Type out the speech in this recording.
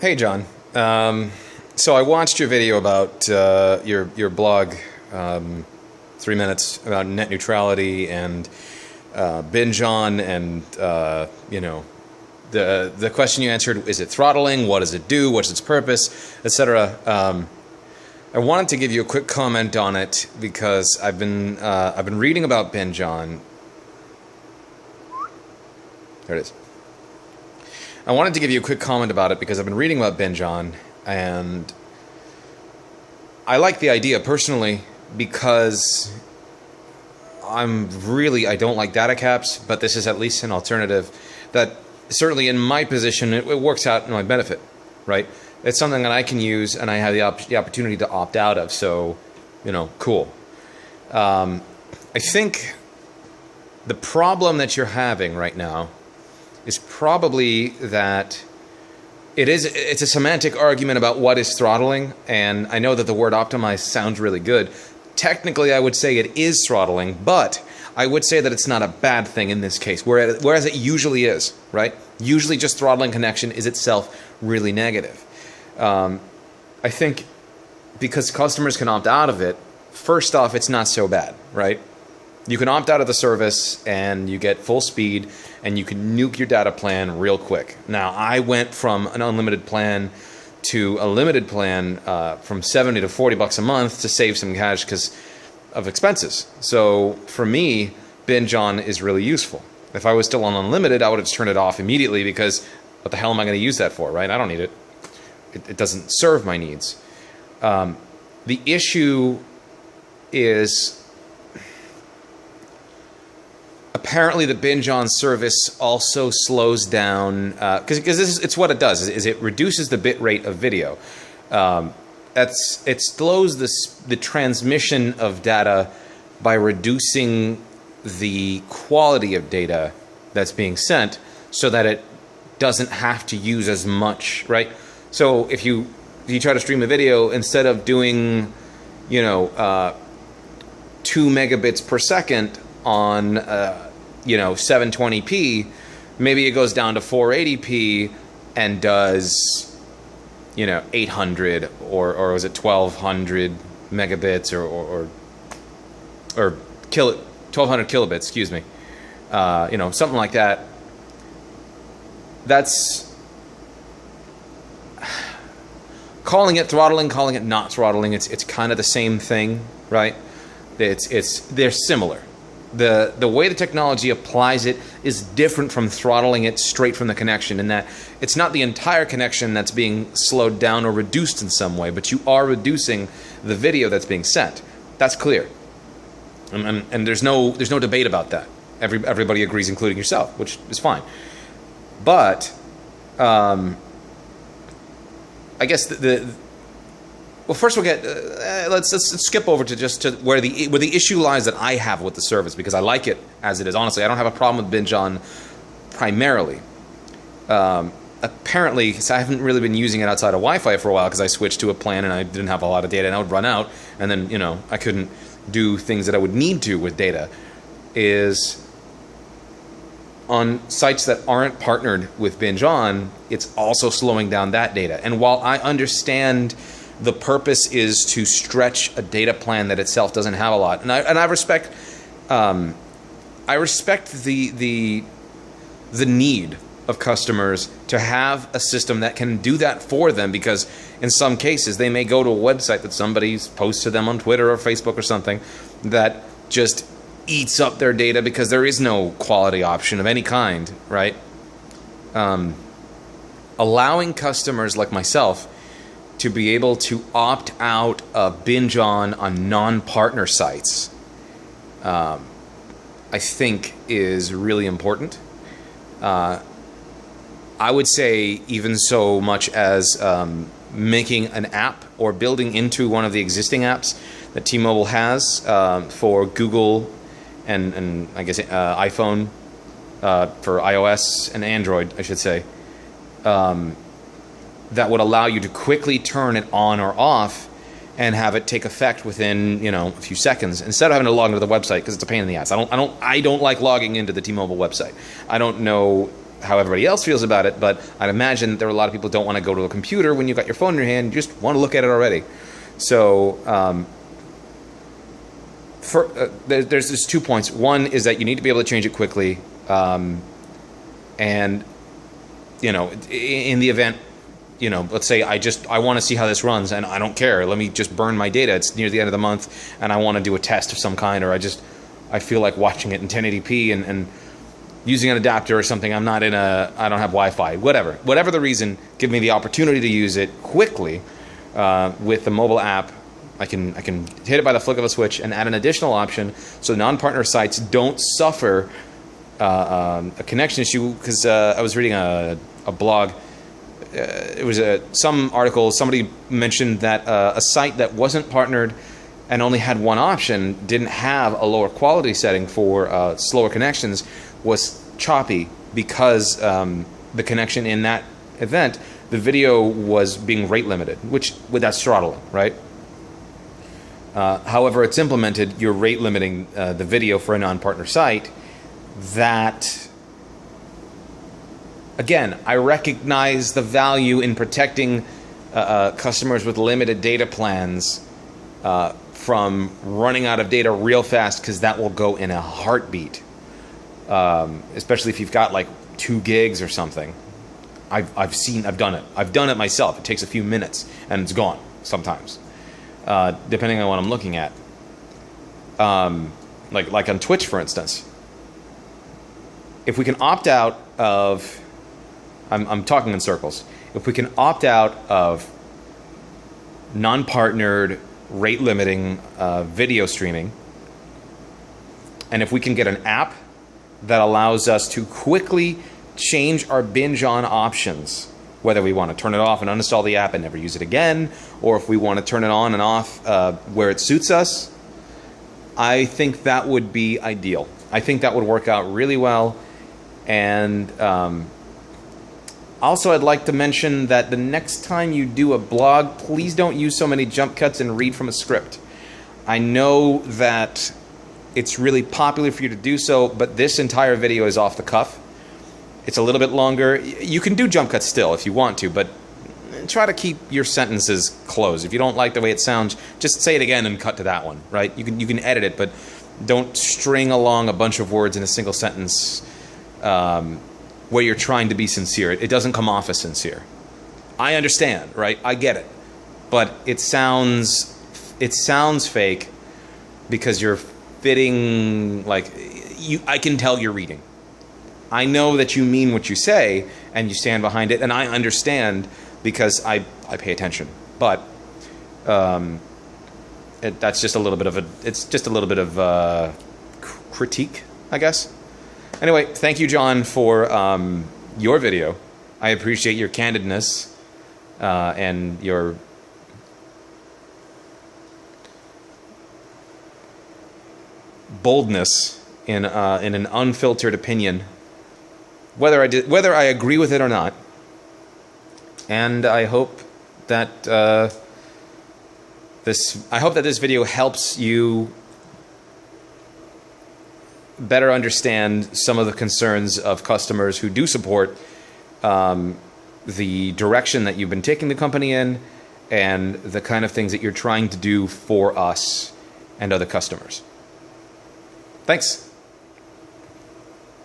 Hey, John. So I watched your video about your blog, 3 minutes about net neutrality and BingeOn, and the question you answered: is it throttling? What does it do? What's its purpose, etc. I wanted to give you a quick comment on it because I've been reading about BingeOn. There it is. I wanted to give you a quick comment about it because I've been reading about BingeOn, and I like the idea personally because I don't like data caps, but this is at least an alternative that certainly in my position it works out in my benefit, right? It's something that I can use and I have the opportunity to opt out of, so, cool. I think the problem that you're having right now is probably that it's a semantic argument about what is throttling, and I know that the word optimize sounds really good. Technically, I would say it is throttling, but I would say that it's not a bad thing in this case, whereas it usually is, right? Usually just throttling connection is itself really negative. I think because customers can opt out of it, first off, it's not so bad, right? You can opt out of the service and you get full speed and you can nuke your data plan real quick. Now, I went from an unlimited plan to a limited plan from $70 to $40 a month to save some cash because of expenses. So for me, BingeOn is really useful. If I was still on unlimited, I would have turned it off immediately because what the hell am I going to use that for, right? I don't need it. It doesn't serve my needs. The issue is apparently the BingeOn service also slows down because it's what it does is it reduces the bit rate of video. It slows the transmission of data by reducing the quality of data that's being sent so that it doesn't have to use as much, right? So if you try to stream a video, instead of doing 2 megabits per second on 720p, maybe it goes down to 480p and does 800 or was it 1200 megabits or 1200 kilobits, excuse me, something like that. That's calling it throttling, calling it not throttling. It's kind of the same thing, right? They're similar. The way the technology applies it is different from throttling it straight from the connection, in that it's not the entire connection that's being slowed down or reduced in some way, but you are reducing the video that's being sent. That's clear, and there's no debate about that. Everybody agrees, including yourself, which is fine. But I guess well, first we'll get let's skip over to where the issue lies that I have with the service, because I like it as it is. Honestly, I don't have a problem with BingeOn primarily. Apparently, because I haven't really been using it outside of Wi-Fi for a while, because I switched to a plan and I didn't have a lot of data and I would run out, and then I couldn't do things that I would need to with data. Is on sites that aren't partnered with BingeOn, it's also slowing down that data. And while I understand the purpose is to stretch a data plan that itself doesn't have a lot, and I respect the need of customers to have a system that can do that for them, because in some cases they may go to a website that somebody's posted to them on Twitter or Facebook or something that just eats up their data because there is no quality option of any kind, right? Allowing customers like myself to be able to opt out of BingeOn on non-partner sites, I think is really important. I would say even so much as making an app or building into one of the existing apps that T-Mobile has for Google and I guess iPhone, for iOS and Android, I should say, that would allow you to quickly turn it on or off and have it take effect within a few seconds, instead of having to log into the website, because it's a pain in the ass. I don't like logging into the T-Mobile website. I don't know how everybody else feels about it, but I'd imagine that there are a lot of people who don't want to go to a computer when you've got your phone in your hand. You just want to look at it already. So there's just 2 points. One is that you need to be able to change it quickly, and you know, in the event, you know, let's say I want to see how this runs and I don't care. Let me just burn my data. It's near the end of the month and I want to do a test of some kind, or I feel like watching it in 1080p and using an adapter or something. I don't have Wi-Fi, whatever the reason, give me the opportunity to use it quickly with the mobile app. I can hit it by the flick of a switch and add an additional option so non-partner sites don't suffer a connection issue. Because I was reading a blog. It was some article. Somebody mentioned that a site that wasn't partnered and only had one option, didn't have a lower quality setting for slower connections, was choppy because the connection in that event, the video was being rate limited, that's throttling, right? However it's implemented, you're rate limiting the video for a non-partner site. That, again, I recognize the value in protecting customers with limited data plans from running out of data real fast, because that will go in a heartbeat, especially if you've got like 2 gigs or something. I've done it. I've done it myself. It takes a few minutes and it's gone sometimes, depending on what I'm looking at. Like on Twitch, for instance. If we can opt out of, I'm talking in circles. If we can opt out of non-partnered rate limiting video streaming, and if we can get an app that allows us to quickly change our BingeOn options, whether we want to turn it off and uninstall the app and never use it again, or if we want to turn it on and off where it suits us, I think that would be ideal. I think that would work out really well. And also, I'd like to mention that the next time you do a blog, please don't use so many jump cuts and read from a script. I know that it's really popular for you to do so, but this entire video is off the cuff. It's a little bit longer. You can do jump cuts still if you want to, but try to keep your sentences closed. If you don't like the way it sounds, just say it again and cut to that one, right? You can edit it, but don't string along a bunch of words in a single sentence where you're trying to be sincere. It doesn't come off as sincere. I understand, right? I get it. But it sounds fake because you're fitting, like, I can tell you're reading. I know that you mean what you say and you stand behind it, and I understand because I pay attention. But that's just a little bit of critique, I guess. Anyway, thank you, John, for your video. I appreciate your candidness and your boldness in an unfiltered opinion, whether I agree with it or not. And I hope that this video helps you better understand some of the concerns of customers who do support the direction that you've been taking the company in, and the kind of things that you're trying to do for us and other customers. Thanks.